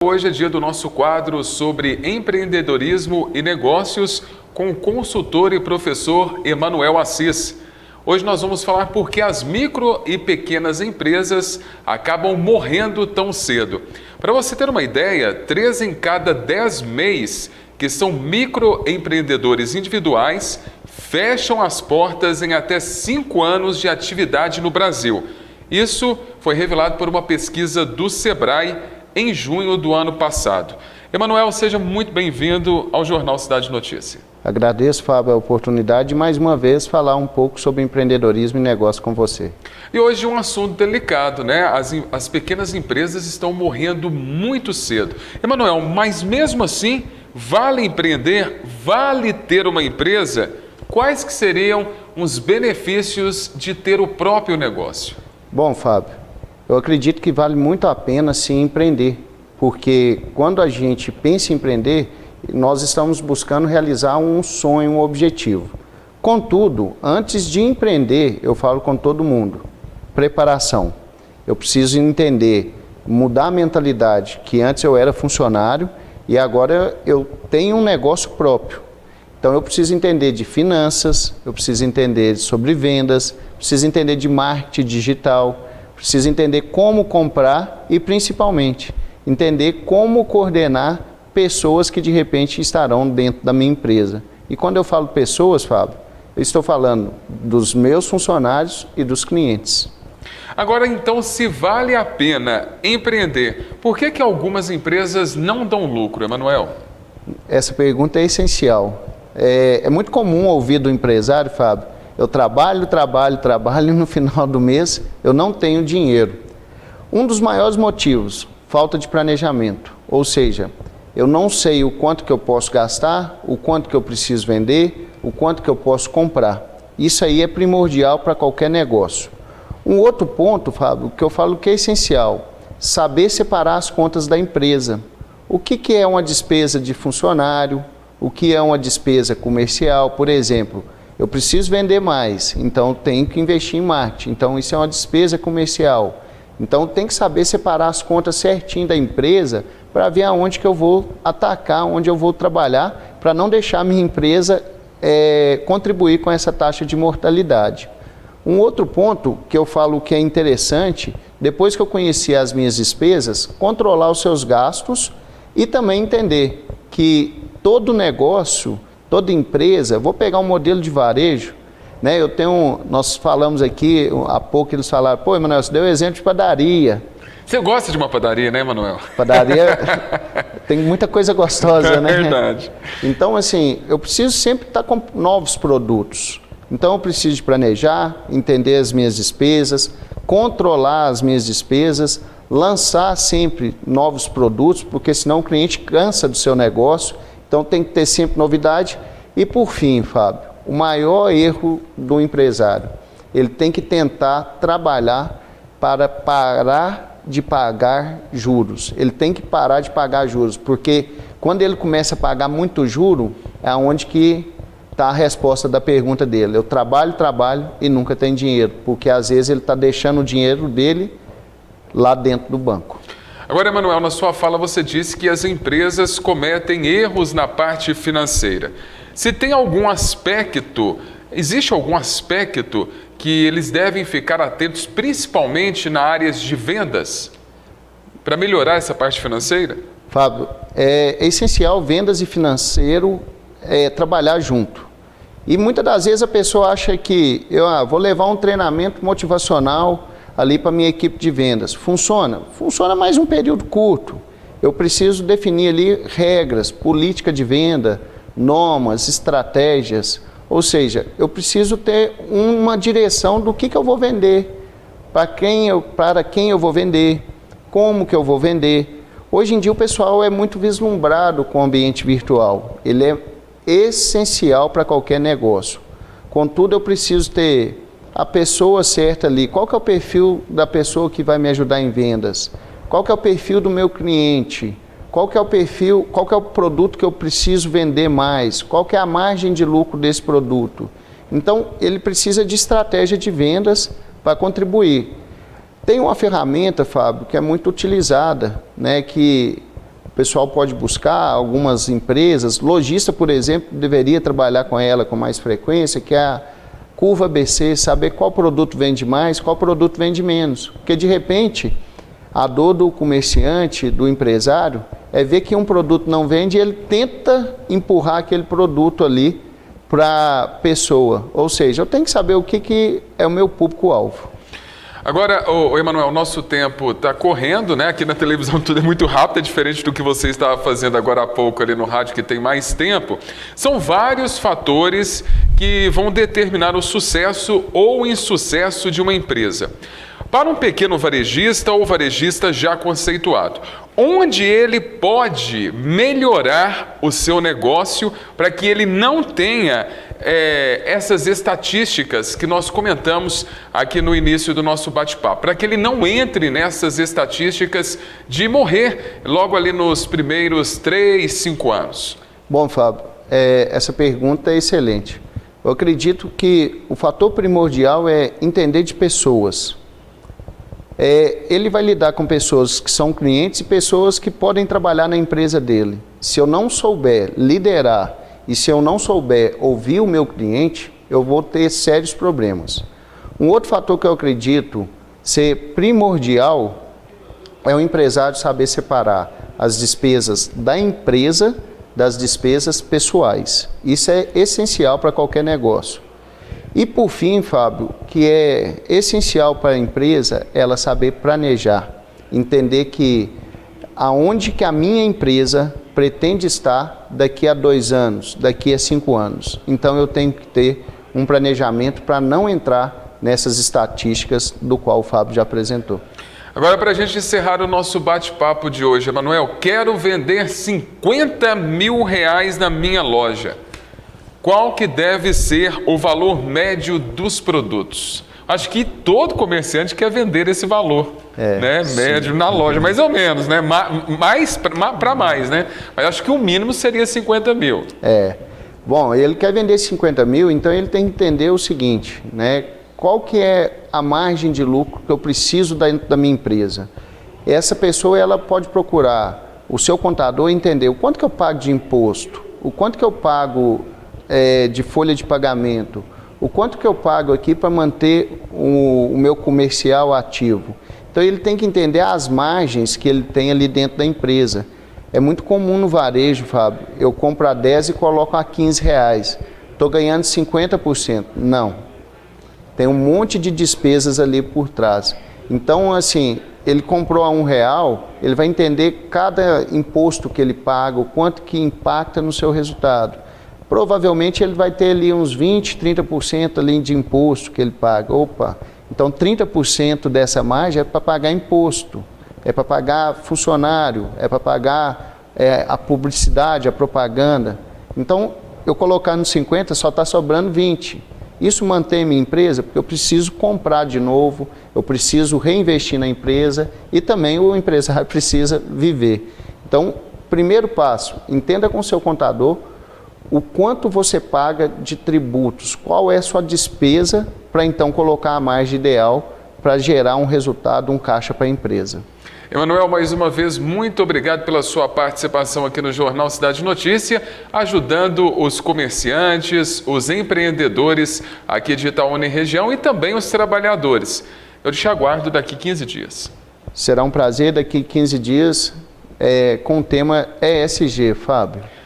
Hoje é dia do nosso quadro sobre empreendedorismo e negócios com o consultor e professor Emanuel Assis. Hoje nós vamos falar por que as micro e pequenas empresas acabam morrendo tão cedo. Para você ter uma ideia, 3 em cada 10 MEIs, que são microempreendedores individuais, fecham as portas em até 5 anos de atividade no Brasil. Isso foi revelado por uma pesquisa do Sebrae em junho do ano passado. Emanuel, seja muito bem-vindo ao Jornal Cidade Notícia. Agradeço, Fábio, a oportunidade de mais uma vez falar um pouco sobre empreendedorismo e negócio com você. E hoje um assunto delicado, né? As pequenas empresas estão morrendo muito cedo. Emanuel, mas mesmo assim, vale empreender? Vale ter uma empresa? Quais que seriam os benefícios de ter o próprio negócio? Bom, Fábio, eu acredito que vale muito a pena sim empreender, porque quando a gente pensa em empreender, nós estamos buscando realizar um sonho, um objetivo. Contudo, antes de empreender, eu falo com todo mundo, preparação. Eu preciso entender, mudar a mentalidade, que antes eu era funcionário e agora eu tenho um negócio próprio. Então eu preciso entender de finanças, eu preciso entender sobre vendas, preciso entender de marketing digital, preciso entender como comprar e, principalmente, entender como coordenar pessoas que, de repente, estarão dentro da minha empresa. E quando eu falo pessoas, Fábio, eu estou falando dos meus funcionários e dos clientes. Agora, então, se vale a pena empreender, por que algumas empresas não dão lucro, Emanuel? Essa pergunta é essencial. É muito comum ouvir do empresário, Fábio, eu trabalho e no final do mês eu não tenho dinheiro. Um dos maiores motivos, falta de planejamento. Ou seja, eu não sei o quanto que eu posso gastar, o quanto que eu preciso vender, o quanto que eu posso comprar. Isso aí é primordial para qualquer negócio. Um outro ponto, Fábio, que eu falo que é essencial, saber separar as contas da empresa. O que é uma despesa de funcionário, o que é uma despesa comercial, por exemplo. Eu preciso vender mais, então tenho que investir em marketing. Então isso é uma despesa comercial. Então tem que saber separar as contas certinho da empresa para ver aonde que eu vou atacar, onde eu vou trabalhar, para não deixar a minha empresa contribuir com essa taxa de mortalidade. Um outro ponto que eu falo que é interessante, depois que eu conheci as minhas despesas, controlar os seus gastos e também entender que todo negócio, toda empresa, vou pegar um modelo de varejo, né? Nós falamos aqui, há pouco eles falaram, pô, Emanuel, você deu exemplo de padaria. Você gosta de uma padaria, né, Emanuel? Padaria tem muita coisa gostosa, né? É verdade. Então, assim, eu preciso sempre estar com novos produtos. Então, eu preciso de planejar, entender as minhas despesas, controlar as minhas despesas, lançar sempre novos produtos, porque senão o cliente cansa do seu negócio. Então tem que ter sempre novidade. E por fim, Fábio, o maior erro do empresário, ele tem que tentar trabalhar para parar de pagar juros. Ele tem que parar de pagar juros, porque quando ele começa a pagar muito juro, é onde que está a resposta da pergunta dele. Eu trabalho e nunca tenho dinheiro, porque às vezes ele está deixando o dinheiro dele lá dentro do banco. Agora, Emanuel, na sua fala você disse que as empresas cometem erros na parte financeira. Se tem algum aspecto, existe algum aspecto que eles devem ficar atentos, principalmente na área de vendas, para melhorar essa parte financeira? Fábio, é essencial vendas e financeiro trabalhar junto. E muitas das vezes a pessoa acha que eu vou levar um treinamento motivacional ali para a minha equipe de vendas. Funciona? Funciona mais um período curto. Eu preciso definir ali regras, política de venda, normas, estratégias. Ou seja, eu preciso ter uma direção do que eu vou vender, para quem eu vou vender, como que eu vou vender. Hoje em dia o pessoal é muito vislumbrado com o ambiente virtual. Ele é essencial para qualquer negócio. Contudo, eu preciso ter a pessoa certa ali. Qual que é o perfil da pessoa que vai me ajudar em vendas? Qual que é o perfil do meu cliente? Qual que é o perfil, qual que é o produto que eu preciso vender mais? Qual que é a margem de lucro desse produto? Então, ele precisa de estratégia de vendas para contribuir. Tem uma ferramenta, Fábio, que é muito utilizada, né, que pessoal pode buscar algumas empresas, lojista, por exemplo, deveria trabalhar com ela com mais frequência, que é a curva ABC, saber qual produto vende mais, qual produto vende menos. Porque, de repente, a dor do comerciante, do empresário, é ver que um produto não vende e ele tenta empurrar aquele produto ali para a pessoa. Ou seja, eu tenho que saber o que é o meu público-alvo. Agora, Emanuel, nosso tempo está correndo, né? Aqui na televisão tudo é muito rápido, é diferente do que você estava fazendo agora há pouco ali no rádio, que tem mais tempo. São vários fatores que vão determinar o sucesso ou insucesso de uma empresa. Para um pequeno varejista ou varejista já conceituado, onde ele pode melhorar o seu negócio para que ele não tenha essas estatísticas que nós comentamos aqui no início do nosso bate-papo, para que ele não entre nessas estatísticas de morrer logo ali nos primeiros 3, 5 anos? Bom, Fábio, essa pergunta é excelente. Eu acredito que o fator primordial é entender de pessoas. Ele vai lidar com pessoas que são clientes e pessoas que podem trabalhar na empresa dele. Se eu não souber liderar e se eu não souber ouvir o meu cliente, eu vou ter sérios problemas. Um outro fator que eu acredito ser primordial é o empresário saber separar as despesas da empresa das despesas pessoais. Isso é essencial para qualquer negócio. E por fim, Fábio, que é essencial para a empresa, ela saber planejar, entender que aonde que a minha empresa pretende estar daqui a 2 anos, daqui a 5 anos. Então eu tenho que ter um planejamento para não entrar nessas estatísticas do qual o Fábio já apresentou. Agora, para a gente encerrar o nosso bate-papo de hoje, Emanuel, quero vender R$50 mil na minha loja. Qual que deve ser o valor médio dos produtos? Acho que todo comerciante quer vender esse valor, né? Médio na loja, mais ou menos, né? Mais para mais, né? Mas acho que o mínimo seria 50 mil. Bom, ele quer vender 50 mil, então ele tem que entender o seguinte, né? Qual que é a margem de lucro que eu preciso dentro da minha empresa? Essa pessoa, ela pode procurar o seu contador e entender o quanto que eu pago de imposto, o quanto que eu pago de folha de pagamento, o quanto que eu pago aqui para manter o meu comercial ativo. Então ele tem que entender as margens que ele tem ali dentro da empresa. É muito comum no varejo, Fábio, eu compro a 10 e coloco a R$15. Estou ganhando 50%. Não. Tem um monte de despesas ali por trás. Então, assim, ele comprou a R$1, ele vai entender cada imposto que ele paga, o quanto que impacta no seu resultado. Provavelmente ele vai ter ali uns 20%, 30% ali de imposto que ele paga. Opa, então 30% dessa margem é para pagar imposto, é para pagar funcionário, é para pagar a publicidade, a propaganda. Então, eu colocar no 50% só está sobrando 20%. Isso mantém minha empresa porque eu preciso comprar de novo, eu preciso reinvestir na empresa e também o empresário precisa viver. Então, primeiro passo, entenda com o seu contador o quanto você paga de tributos, qual é a sua despesa para então colocar a margem ideal para gerar um resultado, um caixa para a empresa. Emanuel, mais uma vez, muito obrigado pela sua participação aqui no Jornal Cidade Notícia, ajudando os comerciantes, os empreendedores aqui de Itaúna e região e também os trabalhadores. Eu te aguardo daqui 15 dias. Será um prazer daqui 15 dias com o tema ESG, Fábio.